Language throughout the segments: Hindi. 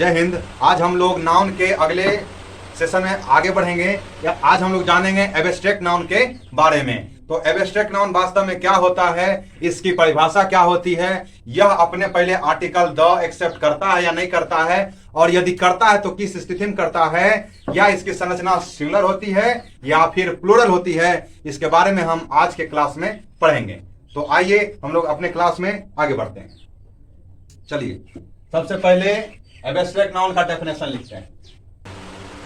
जय हिंद। आज हम लोग नाउन के अगले सेशन में आगे बढ़ेंगे या आज हम लोग जानेंगे एब्स्ट्रैक्ट नाउन के बारे में। तो एब्स्ट्रैक्ट नाउन वास्तव में क्या होता है, इसकी परिभाषा क्या होती है, यह अपने पहले आर्टिकल द एक्सेप्ट करता है या नहीं करता है, और यदि करता है तो किस स्थिति में करता है, या इसकी संरचना सिंगुलर होती है या फिर प्लूरल होती है, इसके बारे में हम आज के क्लास में पढ़ेंगे। तो आइए हम लोग अपने क्लास में आगे बढ़ते हैं। चलिए सबसे पहले एब्स्ट्रैक्ट नाउन का डेफिनेशन लिखते हैं।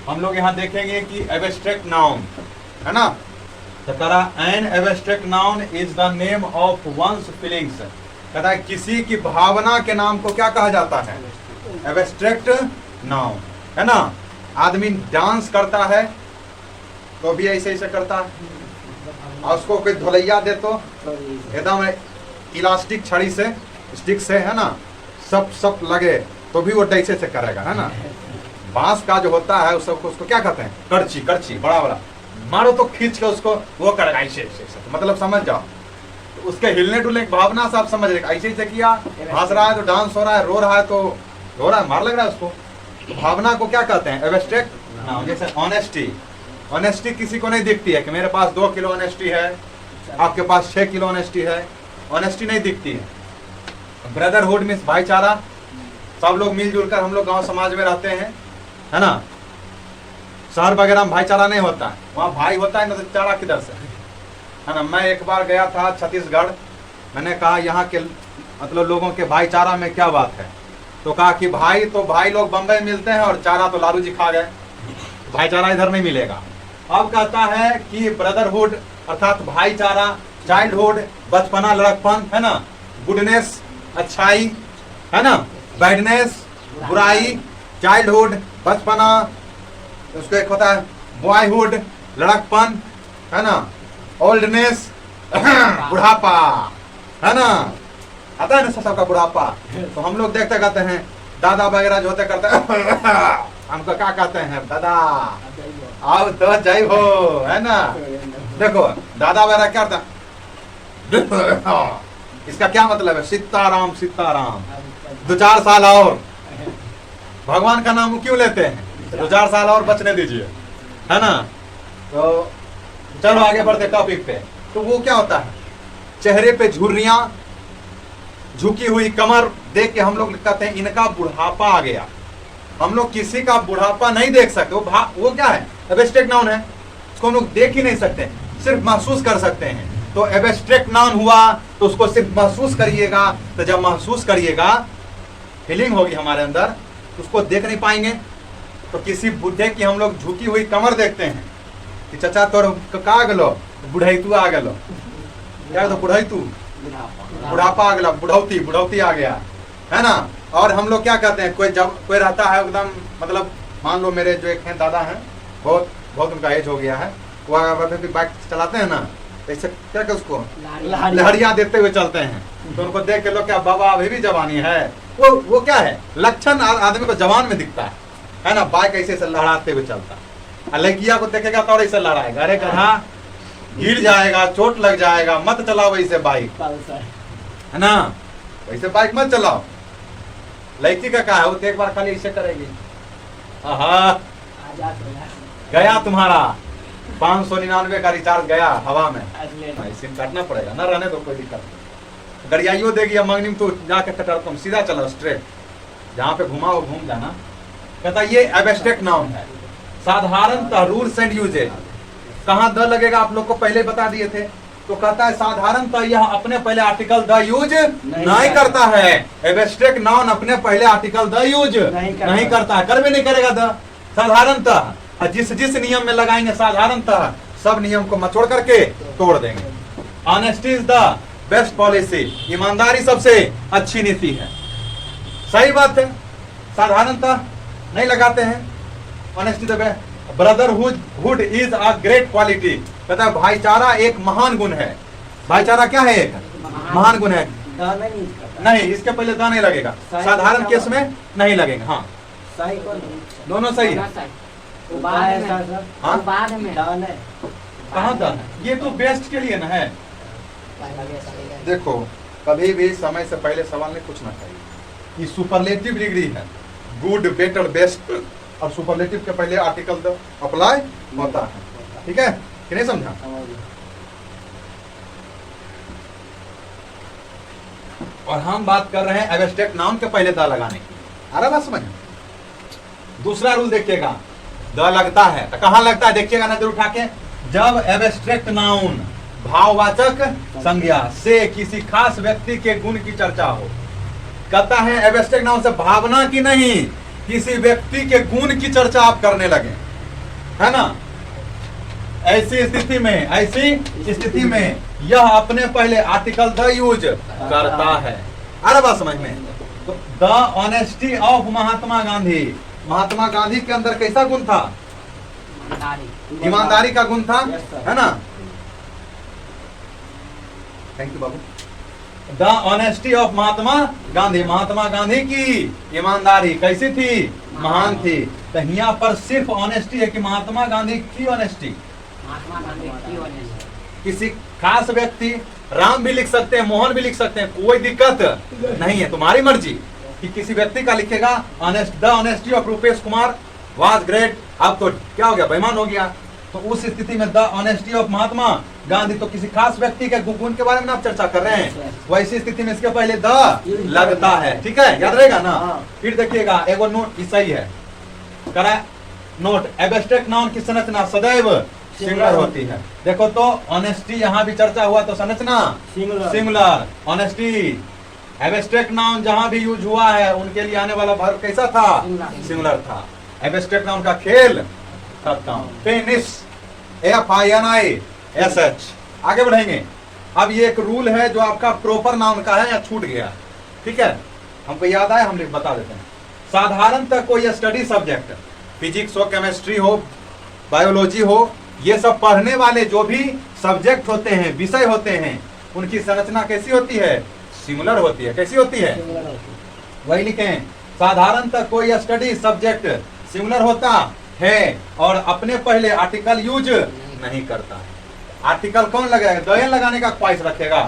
हम लोग यहां देखेंगे कि एब्स्ट्रैक्ट नाउन है ना, तो करा an abstract noun is the name of once feelings. कहता है किसी की भावना के नाम को क्या कहा जाता है, एब्स्ट्रैक्ट नाउन है ना। आदमी डांस करता है तो भी ऐसे ऐसे करता है, और उसको कोई धोलैया दे तो एकदम इलास्टिक छड़ी से स्टिक से है ना सब लगे तो भी वो ऐसे से करेगा है ना। बांस का जो होता है उसको क्या कहते हैं, करची, करची बड़ा बड़ा मारो तो खींच के उसको वो करेगा ऐसे ऐसे। तो मतलब समझ जाओ, तो उसके हिलने डुलने की भावना से आप समझ रहे, ऐसे ऐसे किया, हंस रहा है तो डांस हो रहा है, रो रहा है तो रो रहा है, मार लग रहा है उसको। तो भावना को क्या कहते हैं, एब्स्ट्रैक्ट नाउन। जैसे ऑनेस्टी, ऑनेस्टी किसी को नहीं दिखती है कि मेरे पास 2 किलो ऑनेस्टी है, आपके पास 6 किलो ऑनेस्टी है, ऑनेस्टी नहीं दिखती है। ब्रदरहुड मीन्स भाईचारा, सब लोग मिलजुल कर हम लोग गांव समाज में रहते हैं है ना। शहर वगैरह में भाईचारा नहीं होता है, वहाँ भाई होता है ना, तो चारा किधर से है ना। मैं एक बार गया था छत्तीसगढ़, मैंने कहा यहाँ के मतलब लोगों के भाईचारा में क्या बात है, तो कहा कि भाई तो भाई लोग बम्बई मिलते हैं और चारा तो लालू जी खा गए, भाईचारा इधर नहीं मिलेगा। अब कहता है कि ब्रदरहुड अर्थात भाईचारा, चाइल्डहुड बचपना लड़कपन है ना, गुडनेस अच्छाई है ना, बैडनेस बुराई, चाइल्डहुड बचपना, उसको एक होता है बॉयहुड लड़कपन है ना, ओल्डनेस बुढ़ापा है ना, आता है ना सबका बुढ़ापा। तो हम लोग देखते कहते हैं दादा वगैरह जो होते करते हमको क्या कहते हैं, दादा आओ तो जय हो है ना। देखो दादा वगैरह क्या करता इसका क्या मतलब है, सीताराम सीताराम, 2-4 साल और भगवान का नाम क्यों लेते हैं, 2-4 साल और बचने दीजिए है ना। तो चलो आगे बढ़ते टॉपिक पे। तो वो क्या होता है, चेहरे पे झुर्रियां, झुकी हुई कमर देख के हम लोग कहते हैं इनका बुढ़ापा आ गया। हम लोग किसी का बुढ़ापा नहीं देख सकते, वो क्या है, एब्स्ट्रैक्ट नाउन है, उसको हम लोग देख ही नहीं सकते, सिर्फ महसूस कर सकते हैं। तो एब्स्ट्रैक्ट नाउन हुआ तो उसको सिर्फ महसूस करिएगा, तो जब महसूस करिएगा फीलिंग होगी हमारे अंदर, तो उसको देख नहीं पाएंगे। तो किसी बुढ़े की हम लोग झुकी हुई कमर देखते हैं कि चाचा तोर का गलो, बुढ़ैतू आ गलो, क्या तो बुढ़ैतू बुढ़ापा आ गया, बुढ़ौती बुढ़ौती आ गया है ना। और हम लोग क्या कहते हैं, कोई रहता है एकदम मतलब मान लो मेरे जो एक हैं दादा हैं, बहुत उनका एज हो गया है, वो बाइक चलाते हैं ना, ऐसे क्या कर उसको लहरिया देते हुए चलते हैं, तो उनको देख के लोग क्या बाबा अभी भी जवानी है, वो क्या है लक्षण आदमी को जवान में दिखता है ना। बाइक ऐसे से लहराते हुए चलता है, लड़किया को देखेगा तो ऐसे लहराएगा, अरे कहा गिर जाएगा, चोट लग जाएगा, मत चलाओ वैसे बाइक है ना, वैसे बाइक मत चलाओ। लड़की का क्या है, वो एक बार खाली ऐसे करेगी, गया तुम्हारा 599 का रिचार्ज गया हवा में, सिम काटना पड़ेगा ना, रहने दो कोई दिक्कत नहीं। गरियाइयो देगी या मंगनी में तो जाके कटर तुम सीधा चलो स्ट्रेट, जहाँ पे घुमा वो घूम जाना। कहता ये एब्स्ट्रैक्ट नाउन है। साधारणतः रूल्स एंड यूजेज, कहाँ द लगेगा आप लोग को पहले बता दिए थे। तो कहता है साधारणतः यह अपने पहले आर्टिकल द यूज नहीं करता है। एब्स्ट्रैक्ट नाउन अपने पहले आर्टिकल द यूज नहीं करता है, कर भी नहीं करेगा द। साधारणतः जिस नियम में लगाएंगे साधारणतः सब नियम को मचोड़ करके तोड़ देंगे। Honesty is the best policy, ईमानदारी सबसे अच्छी नीति है। सही बात है, साधारणतः नहीं लगाते हैं। Honesty the best, brotherhood is a great quality, कहता है भाईचारा एक महान गुण है। भाईचारा क्या है, एक महान गुण है। नहीं, इसके पहले दा नहीं लगेगा, साधारण केस में नहीं लगेगा। हाँ दोनों सही है। कहाँ था, ये तो बेस्ट के लिए ना है। देखो कभी भी समय से पहले सवाल नहीं पूछना चाहिए, ये सुपरलेटिव डिग्री है। गुड, बेटर, बेस्ट और सुपरलेटिव के पहले आर्टिकल द अप्लाई होता है। ठीक है कि नहीं समझा? और हम बात कर रहे हैं एब्स्ट्रैक्ट नाउन के पहले द लगाने की। आ रहा बात समझ? दूसरा रूल देखिएगा, द लगता है तो कहां लगता है देखिएगा नजर उठा के, जब एब्स्ट्रैक्ट नाउन भाववाचक संज्ञा से किसी खास व्यक्ति के गुण की चर्चा हो। कहता है एब्स्ट्रैक्ट नाउन से भावना की नहीं, किसी व्यक्ति के गुण की चर्चा आप करने लगे, है ना? ऐसी स्थिति में यह अपने पहले आर्टिकल द यूज करता है। अरे बात समझ में? तो the honesty of Mahatma Gandhi, Mahatma Gandhi के अंदर कैसा गुण था? ईमानदारी का गुण था, है ना? थैंक यू बाबू। The honesty of Mahatma Gandhi, Mahatma Gandhi की ईमानदारी कैसी थी? महान थी। तो यहाँ पर सिर्फ ऑनेस्टी है कि महात्मा गांधी की ऑनेस्टी? किसी खास व्यक्ति, राम भी लिख सकते हैं, मोहन भी लिख सकते हैं, कोई दिक्कत नहीं है, तुम्हारी मर्जी कि किसी व्यक्ति का लिखेगा। Honest, the honesty of Rupesh Kumar was great. अब तो क्या हो गया? बेईमान हो गया। तो उस स्थिति में the honesty of Mahatma Gandhi, तो किसी खास व्यक्ति के गुण के बारे में आप चर्चा कर रहे हैं, वैसी स्थिति में इसके पहले द लगता है। ठीक है, याद रहेगा ना? फिर देखिएगा एगो नोट सही है, करा नोट, एब्स्ट्रैक्ट नाउन की संरचना सदैव सिंगुलर होती है। देखो तो ऑनेस्टी यहाँ भी चर्चा हुआ तो संरचना सिंगुलर। ऑनेस्टी एब्स्ट्रैक्ट नाउन जहां भी यूज हुआ है उनके लिए आने वाला वर्ब कैसा था? सिंगुलर था। एब्स्ट्रैक्ट नाउन का खेल खत्म। Finish, FINISH। आगे बढ़ेंगे। अब ये एक रूल है जो आपका प्रॉपर नाउन का है या छूट गया। ठीक है, हमको याद आया, हम बता देते हैं। साधारणतः कोई स्टडी सब्जेक्ट, फिजिक्स हो, केमिस्ट्री हो, बायोलॉजी हो, ये सब पढ़ने वाले जो भी सब्जेक्ट होते हैं, विषय होते हैं, उनकी संरचना कैसी होती है? सिमिलर होती है। कैसी होती है? वही लिखें, साधारणतः कोई स्टडी सब्जेक्ट सिमिलर होता है और अपने पहले आर्टिकल यूज नहीं करता है। आर्टिकल कौन लगाएगा? द एन लगाने का ख्वाहिश रखेगा।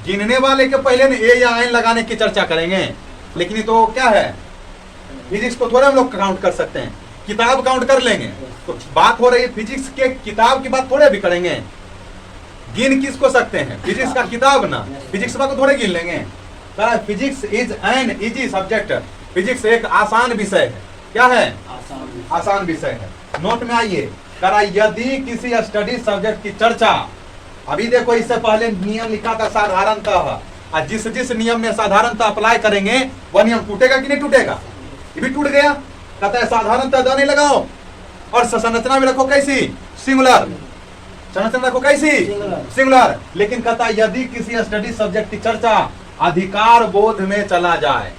गिनने वाले के पहले न ए या एन लगाने की चर्चा करेंगे। लेकिन ये तो क्या है, फिजिक्स को थोड़ा हम लोग काउंट कर सकते हैं, किताब काउंट कर लेंगे। तो बात हो रही है फिजिक्स के किताब की बात थोड़े भी करेंगे। गिन किसको सकते हैं? फिजिक्स का किताब ना, फिजिक्स को थोड़े गिन लेंगे। Physics is an easy subject, physics एक आसान विषय है। क्या है? आसान विषय है। नोट में आइए, करा यदि किसी स्टडी सब्जेक्ट की चर्चा, अभी देखो इससे पहले नियम लिखा था साधारणतः, और जिस जिस नियम में साधारणतः अप्लाई करेंगे वह नियम टूटेगा कि नहीं टूटेगा? ये भी टूट गया। कहता है साधारणतः द नहीं लगाओ और संरचना में रखो कैसी? सिंगुलर। संरचना रखो कैसी? सिंगुलर। लेकिन कहता है यदि किसी स्टडी सब्जेक्ट की चर्चा अधिकार बोध में चला जाए,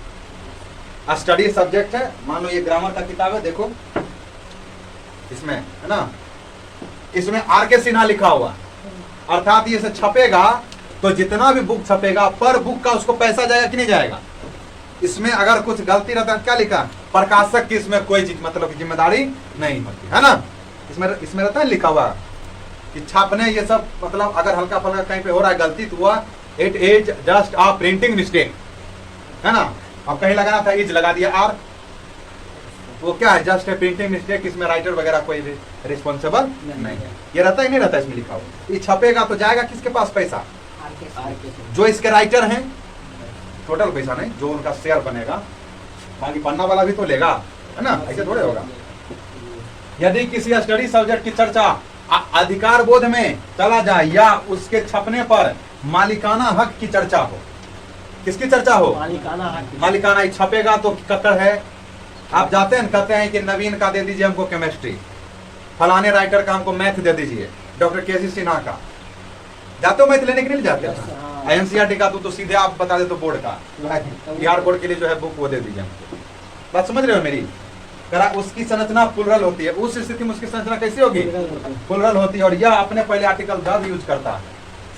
स्टडी सब्जेक्ट है, मान लो ये ग्रामर का किताब है, देखो इसमें है ना, इसमें RK सिन्हा लिखा हुआ, अर्थात ये से छपेगा तो जितना भी बुक छपेगा पर बुक का उसको पैसा जाएगा कि नहीं जाएगा? इसमें अगर कुछ गलती रहता है, क्या लिखा? प्रकाशक की इसमें कोई मतलब जिम्मेदारी नहीं होती है ना। इसमें रहता है लिखा हुआ कि छापने ये सब, मतलब अगर हल्का फल्का कहीं पे हो रहा है गलती तो हुआ, it is just a printing mistake, है ना। अब कहीं लगाना था इज लगा दिया आर, वो क्या है? Just a printing mistake. इसमें राइटर वगैरह कोई रिस्पॉन्सिबल नहीं है। ये रहता ही नहीं रहता इसमें लिखा हुआ। ये छपेगा तो जाएगा किसके पास पैसा? जो इसके राइटर हैं, टोटल पैसा नहीं, जो उनका शेयर बनेगा, बाकी पन्ना वाला भी तो लेगा, है ना, ऐसे थोड़े होगा। यदि किसी स्टडी सब्जेक्ट की चर्चा अधिकार बोध में चला जाए या उसके छपने पर मालिकाना हक की चर्चा हो, किसकी चर्चा हो? मालिकाना हक। मालिकाना छपेगा तो कक्कड़ है। आप जाते हैं कहते हैं कि नवीन का दे दीजिए हमको केमिस्ट्री, फलाने राइटर का हमको मैथ दे दीजिए, डॉक्टर KC सिन्हा का। जाते हो मैथ लेने के लिए जाते हैं। NCERT का तो सीधे आप बता दे तो बोर्ड का, बिहार बोर्ड के लिए जो है बुक वो दे दीजिए हमको। बात समझ रहे हो मेरी? करा उसकी संरचना प्लुरल होती है। उस स्थिति में उसकी संरचना कैसी होगी? प्लुरल होती है। और यह अपने पहले आर्टिकल द यूज करता है।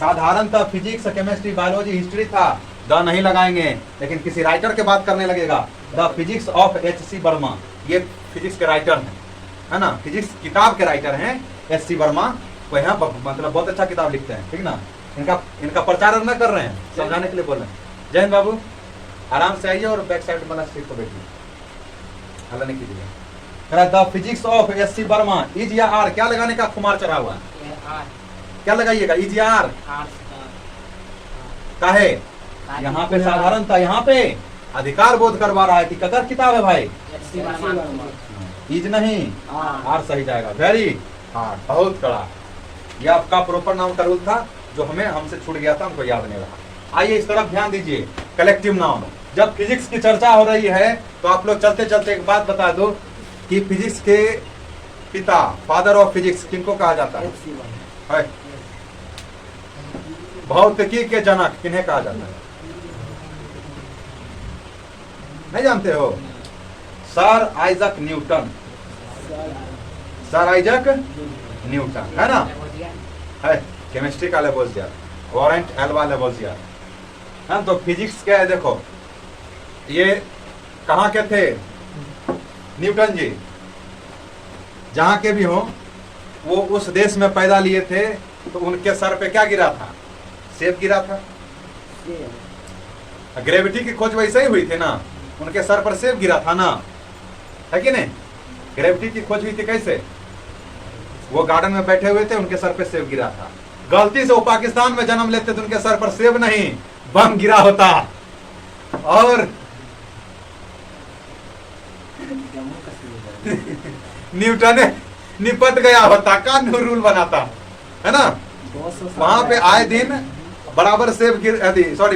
साधारणतः फिजिक्स, केमिस्ट्री, बायोलॉजी, हिस्ट्री था, द नहीं लगाएंगे। लेकिन किसी राइटर के बात करने लगेगा, the physics of HC Verma, ये फिजिक्स के राइटर हैं, है ना, फिजिक्स किताब के राइटर हैं HC वर्मा। वो यहाँ मतलब बहुत अच्छा किताब लिखते हैं, ठीक ना। इनका प्रचार न कर रहे हैं, समझाने के लिए बोल रहे हैं। जय हिंद बाबू, आराम से आइए और बैक साइड वाला सीट पर बैठिए। हल्ला नहीं कीजिएगा। The physics of SC. Verma is या आर, क्या लगाने का खुमार चढ़ा हुआ है? क्या लगाइएगा? इज या आर का है यहाँ पे साधारण था, यहाँ पे अधिकार बोध करवा रहा है कि ककर किताब है भाई, इज नहीं आर सही जाएगा। वेरी हार्ड, बहुत कड़ा। ये आपका प्रॉपर नाउन का रूल था जो हमसे छूट गया था, हमको याद नहीं रहा। आइए इस तरफ ध्यान दीजिए। कलेक्टिव नाउन, जब फिजिक्स की चर्चा हो रही है तो आप लोग चलते चलते एक बात बता दो कि फिजिक्स के पिता, फादर ऑफ फिजिक्स किनको कहा जाता है? भौतिकी के जनक किन्हें कहा जाता है? नहीं जानते हो? Sir Isaac Newton, sir Isaac Newton, है ना? है केमिस्ट्री का लेबोजियर, वॉरेंट एल्वा लेबोजियर, है। तो फिजिक्स क्या है देखो, ये कहाँ के थे? न्यूटन जी जहां के भी हो, वो उस देश में पैदा लिए थे, तो उनके सर पे क्या गिरा था? सेब गिरा था। ग्रेविटी की खोज वैसे ही हुई थी ना, उनके सर पर सेब गिरा था ना, है कि नहीं? ग्रेविटी की खोज हुई थी कैसे? वो गार्डन में बैठे हुए थे, उनके सर पे सेब गिरा था। गलती से वो पाकिस्तान में जन्म लेते तो उनके सर पर सेब नहीं बम गिरा होता, और न्यूटन निपट गया होता, का रूल बनाता, है ना? वहां पे आए दिन बराबर सेब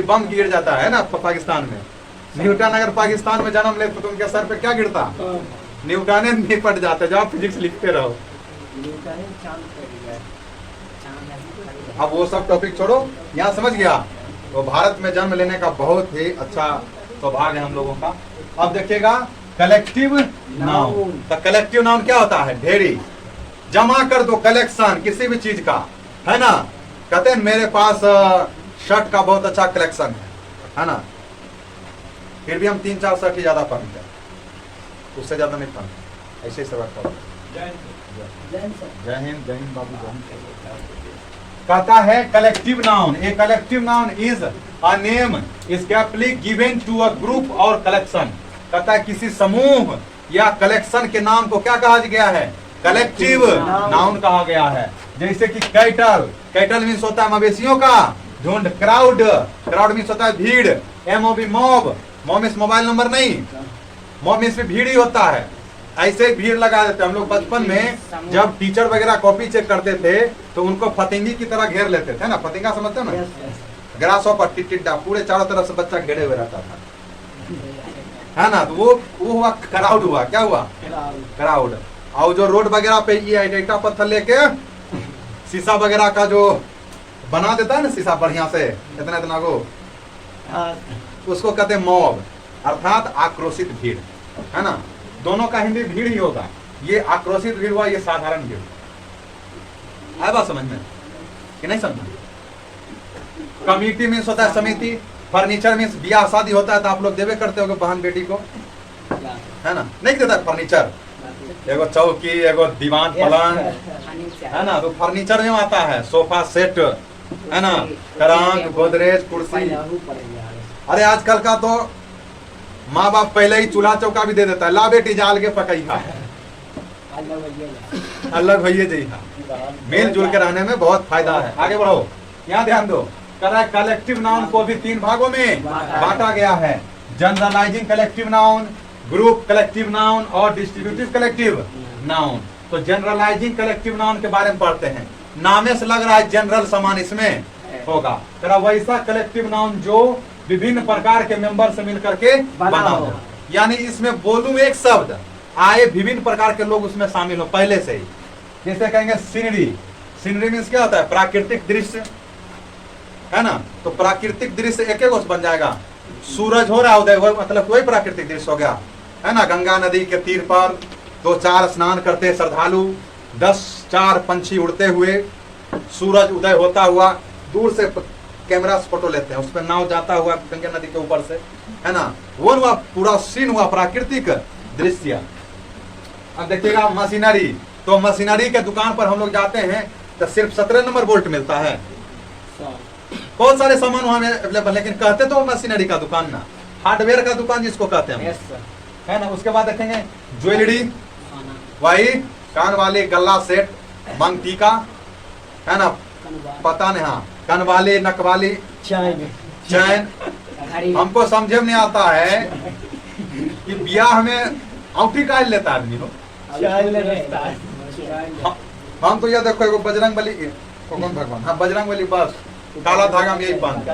बम गिर जाता है ना पाकिस्तान में। न्यूटन अगर पाकिस्तान में जन्म लेते तो उनके सर पे क्या गिरता? न्यूटन निपट जाते। जब आप फिजिक्स लिखते रहो। अब वो सब टॉपिक छोड़ो, यहाँ समझ गया। तो भारत में जन्म लेने का बहुत ही अच्छा सौभाग्य है हम लोगों का। अब देखिएगा कलेक्टिव नाउन। तो कलेक्टिव नाउन क्या होता है? ढेरी, जमा कर दो, कलेक्शन किसी भी चीज का, है ना? कहते हैं मेरे पास शर्ट का बहुत अच्छा कलेक्शन है ना? फिर भी हम 3-4 शर्ट ही ज्यादा पहनते हैं, उससे ज्यादा नहीं पहनते। ऐसे ही सब रखा। जय हिंद, जय हिंद बाबू, जय हिंद। कहता है collective noun, a collective noun is a name specially given to a group और कलेक्शन। कहता है किसी समूह या कलेक्शन के नाम को क्या कहा गया है? कलेक्टिव नाउन कहा गया है। जैसे कि कैटल, कैटल मीन्स होता है मवेशियों का झुंड। क्राउड, क्राउड मीन्स होता है भीड़। MOB mob, mob means mobile number नहीं, मॉब मीन्स भीड़ ही होता है। ऐसे भीड़ लगा देते हम लोग। बचपन में जब टीचर वगैरह कॉपी चेक करते थे तो उनको फतिंगी की तरह घेर लेते थे ना। फतिंगा समझते हो ना? ग्रास ऑफ टिड्डा, पूरे चारों तरफ से बच्चा घेरे हुए रहता था, है ना? तो वो हुआ क्राउड, हुआ क्या हुआ? क्राउड। और जो रोड वगैरह पे ये ईटा पत्थर लेके शीशा वगैरह का जो बना देता है ना, शीशा बढ़िया से इतना इतना को, उसको कहते हैं मॉब, अर्थात आक्रोशित भीड़, है ना? दोनों का हिंदी भीड़ ही होगा। ये आक्रोशित भीड़ हुआ, ये साधारण भीड़। आया बात समझ में कि नहीं समझ? कमिटी मीन्स होता है समिति। फर्नीचर मीन्स ब्याह शादी होता है तो आप लोग देवे करते हो बहन बेटी को, है ना? नहीं देता फर्नीचर, एगो चौकी, एगो दीवान, पलंग, है ना? तो फर्नीचर में आता है सोफा सेट, है ना? टरंक, गोदरेज, कुर्सी। अरे आजकल का तो माँ बाप पहले ही चूल्हा चौका भी दे देता है, ला बेटी जाल के पकैया, अलग भैया जी। मिलजुल के रहने में बहुत फायदा है। आगे बढ़ो, यहाँ ध्यान दो। कलेक्टिव नाउन को भी 3 भागों में बांटा गया है। Generalising collective noun, group collective noun और डिस्ट्रीब्यूटिव कलेक्टिव नाउन। तो जनरलाइजिंग कलेक्टिव नाउन के बारे में पढ़ते हैं। नामे से लग रहा है जनरल समान इसमें होगा। तेरा वैसा कलेक्टिव नाउन जो विभिन्न प्रकार के मेंबर से मिलकर के बना हो, यानी इसमें बोलूं एक शब्द आए, विभिन्न प्रकार के लोग उसमें शामिल हो पहले से ही। जैसे कहेंगे सीनरी, सीनरी मीन्स क्या होता है? प्राकृतिक दृश्य, है ना? तो प्राकृतिक दृश्य एक एक बन जाएगा। सूरज हो रहा है उदय, मतलब कोई प्राकृतिक दृश्य हो गया, है ना? गंगा नदी के तीर पर 2-4 स्नान करते श्रद्धालु, 10-4 पंछी उड़ते हुए, सूरज उदय होता हुआ, दूर से कैमरा से फोटो लेते हैं, उस पर नाव जाता हुआ गंगा नदी के ऊपर से, है ना? वो हुआ पूरा सीन, हुआ प्राकृतिक दृश्य। अब देखिएगा मशीनरी। तो मशीनरी के दुकान पर हम लोग जाते हैं तो सिर्फ 17 नंबर बोल्ट मिलता है। बहुत सारे सामान वहां में अवेलेबल, लेकिन कहते तो मशीनरी का दुकान ना, हार्डवेयर का दुकान जिसको कहते हैं, है ना? उसके बाद देखेंगे ज्वेलरी वही, कान वाली, गला सेट, मंग टीका, है ना, पता नहीं, हाँ, कन वाली, नक वाली, चैन। हमको समझे में नहीं आता है कि ब्याह में औठी का लेता आदमी हो। हम तो ये देखो एगो बजरंग बली, कौन भगवान, हाँ बजरंग बली, बस काला धागा में यही बांध।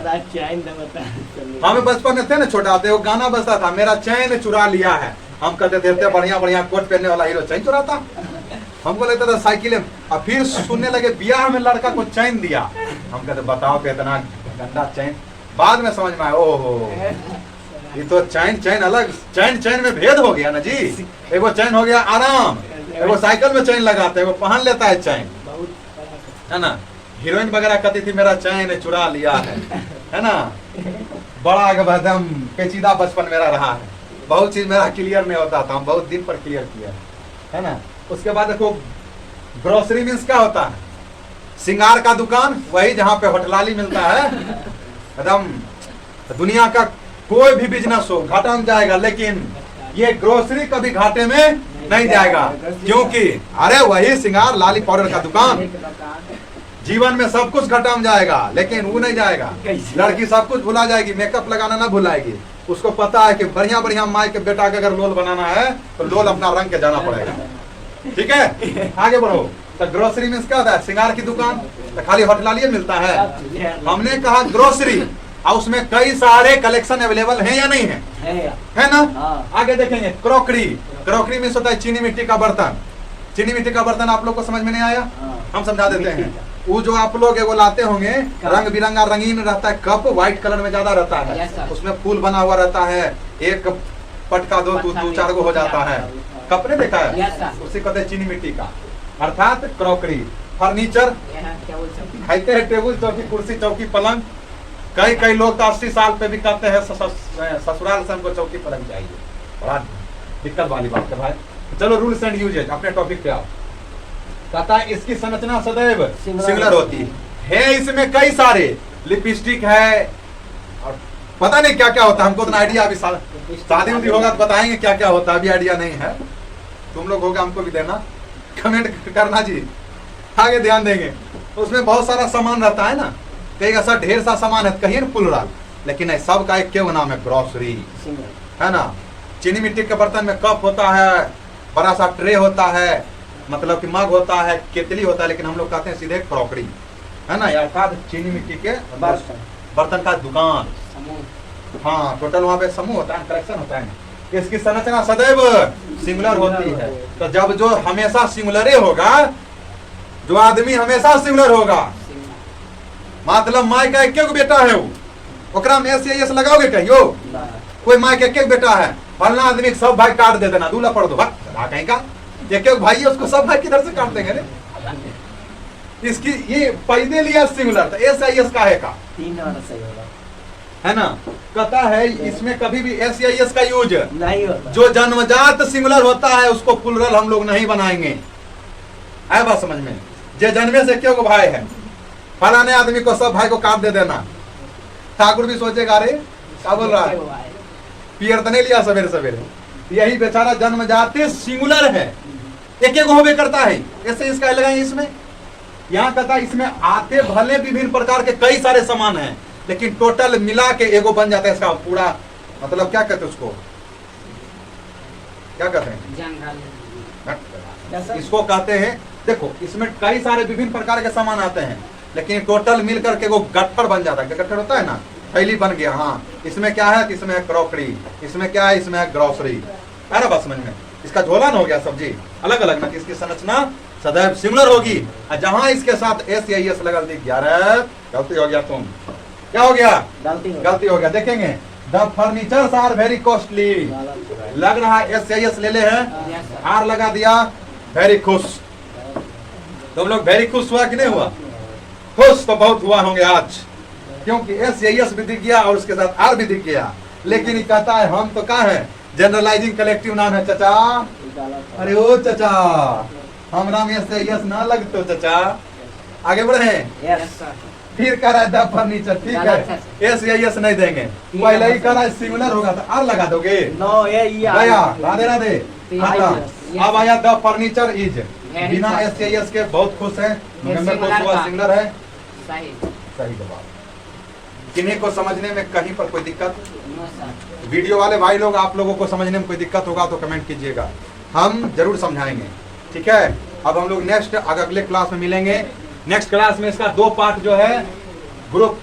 हमें बचपन में थे ना छोटा, वो गाना बजता था, मेरा चैन चुरा लिया है। हम कहते थे बढ़िया बढ़िया कोट पहनने वाला हीरो चैन चुराता। हमको लगता था साइकिल, और फिर सुनने लगे ब्याह में लड़का को चैन दिया। हम कहते बताओ तो इतना गंदा चैन। बाद में समझ में आया, ओहो ये तो चैन अलग, चैन में भेद हो गया ना जी। एगो चैन हो गया आराम, एगो साइकिल में चैन लगाते हैं, वो पहन लेता है चैन, है ना। हीरोइन वगैरह कहती थी मेरा चैन चुरा लिया है ना। बड़ा एकदम पेचीदा बचपन मेरा रहा है, बहुत चीज मेरा क्लियर नहीं होता था, हम बहुत दिन पर क्लियर किया है ना। उसके बाद देखो ग्रोसरी मीन्स क्या होता है, सिंगार का दुकान, वही जहाँ पे होटलाली मिलता है। एकदम दुनिया का कोई भी बिजनेस हो घाटा में जाएगा, लेकिन ये ग्रोसरी कभी घाटे में नहीं जाएगा, क्योंकि अरे वही सिंगार लाली पाउडर का दुकान। जीवन में सब कुछ घाटा में जाएगा, लेकिन वो नहीं जाएगा। लड़की सब कुछ भुला जाएगी, मेकअप लगाना ना भुलाएगी। उसको पता है कि बढ़िया बढ़िया माई के बेटा के अगर लोल बनाना है तो लोल अपना रंग के जाना पड़ेगा। ठीक है, आगे बढ़ो। तो ग्रोसरी में क्या होता है, सिंगार की दुकान, तो खाली होटलालिए मिलता है। हमने कहा ग्रोसरी, और उसमें कई सारे कलेक्शन अवेलेबल हैं या नहीं है ना। आगे देखेंगे क्रॉकरी में होता है चीनी मिट्टी का बर्तन। चीनी मिट्टी का बर्तन आप लोग को समझ में नहीं आया, हम समझा देते हैं। वो जो आप लोग वो लाते होंगे, रंग बिरंगा रंगीन रहता है, कप व्हाइट कलर में ज्यादा रहता है, उसमें फूल बना हुआ रहता है, एक पटका दो चार गो हो जाता है। कप ने देखा है, उसी कहते हैं चीनी मिट्टी का, अर्थात क्रॉकरी। फर्नीचर खाते हैं, टेबल चौकी कुर्सी चौकी पलंग। कई लोग तो 80 साल पे भी कहते हैं ससुराल से हमको चौकी पलंग चाहिए। बड़ा दिक्कत वाली बात है भाई। चलो रूल्स एंड यूजेज, अपने टॉपिक पे आओ। कहता है इसकी संरचना सदैव सिंगुलर होती है। इसमें कई सारे लिपस्टिक है और पता नहीं क्या क्या होता है, हमको तो आइडिया अभी शादी उदी होगा तो बताएंगे क्या क्या होता है, अभी आइडिया नहीं है। तुम लोग होगा हमको भी देना, कमेंट करना जी, आगे ध्यान देंगे। उसमें बहुत सारा सामान रहता है ना, कई ऐसा ढेर सा सामान है, कहीं प्लुरल, लेकिन नहीं, सब का एक क्यों नाम है, ग्रोसरी, है ना। चीनी मिट्टी के बर्तन में कप होता है, बड़ा सा ट्रे होता है, मतलब कि मग होता है, केतली होता है, लेकिन हम लोग कहते हैं सीधे क्रॉकरी, है ना, अर्थात चीनी मिट्टी के बर्तन का दुकान। हाँ, टोटल वहाँ पे समूह होता है, कलेक्शन होता है। इसकी संरचना सदैव सिंगुलर होती है। तो जब जो हमेशा सिंगुलर होगा, जो आदमी हमेशा सिंगुलर होगा, मतलब माई का एक बेटा है, वो ओकरा में एस लगाओगे कहियो, कोई माई का एक बेटा है, फलना आदमी सब भाई काट दे देना, दूल्हा पड़ दो कहीं का, एक भाई है उसको सब भाई किधर से काट देंगे रे। इसकी ये पैदे लिया सिंगुलर, तो एस का है का है ना। कहता है इसमें कभी भी एस का यूज नहीं होता। जो जन्मजात सिंगुलर होता है उसको प्लुरल हम लोग नहीं बनाएंगे, आए बात समझ में। जो जन्मे से क्यों भाई है, फलाने आदमी को सब भाई को काट दे देना, ठाकुर भी सोचेगा अरे क्या बोल रहा है, पियर तो नहीं लिया सवेरे सवेरे। यही बेचारा जन्मजाति सिंगुलर है, एक एक होबे करता है, ऐसे इसका लगाएंगे इसमें। यहाँ कहता है इसमें आते भले विभिन्न प्रकार के कई सारे सामान हैं, लेकिन टोटल मिला के एगो बन जाता है इसका पूरा, मतलब क्या कहते हैं उसको, क्या कहते हैं, इसको कहते हैं। देखो इसमें कई सारे विभिन्न प्रकार के सामान आते हैं, लेकिन टोटल मिल करके वो गट्ठर बन जाता है। गट्ठर होता है ना, थैली बन गया। हाँ, इसमें क्या है, इसमें है क्रॉकरी, इसमें क्या है, इसमें है ग्रोसरी, है ना बात समझ में। इसका झोला न हो गया सब्जी अलग अलग ना, इसकी संरचना सदैव सिमिलर होगी। जहां इसके साथ एस या एस लगा दी, गलती हो गया, तुम क्या हो गया, गलती हो गया। देखेंगे the furnitures are very costly, लग रहा है एस या एस ले ले है, आर लगा दिया, वेरी खुश। तुम लोग वेरी खुश हुआ कि नहीं हुआ, खुश तो बहुत हुआ होंगे आज, क्योंकि एस या एस भी दिख गया और उसके साथ आर भी दिख गया। लेकिन ये कहता है हम तो क्या है, जनरलाइजिंग कलेक्टिव नाम है चचा। अरे ओ चचा, हम नाम एस या एस ना लगते हो चचा, आगे बढ़े। फिर कह रहा है द फर्नीचर, ठीक है, एस या एस नहीं देंगे, पहले ही कह रहा है सिंगुलर होगा तो आर लगा दोगे। गया, राधे राधे। अब आया द फर्नीचर इज, बिना SAS के बहुत खुश है, नवंबर को सुबह सिंगलर है, सही जवाब। किन्हीं को समझने में कहीं पर कोई दिक्कत? वीडियो वाले भाई लोग, आप लोगों को समझने में कोई दिक्कत होगा तो कमेंट कीजिएगा, हम जरूर समझाएंगे, ठीक है। अब हम लोग नेक्स्ट अगले क्लास में मिलेंगे। नेक्स्ट क्लास में इसका 2 पार्ट जो है, ग्रुप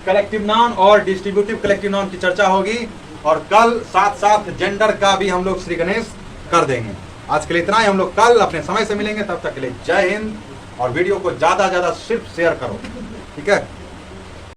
कलेक्टिव नाउन और डिस्ट्रीब्यूटिव कलेक्टिव नाउन की चर्चा होगी, और कल साथ साथ जेंडर का भी हम लोग श्री गणेश कर देंगे। आज के लिए इतना ही, हम लोग कल अपने समय से मिलेंगे, तब तक के लिए जय हिंद। और वीडियो को ज्यादा सिर्फ शेयर करो, ठीक है।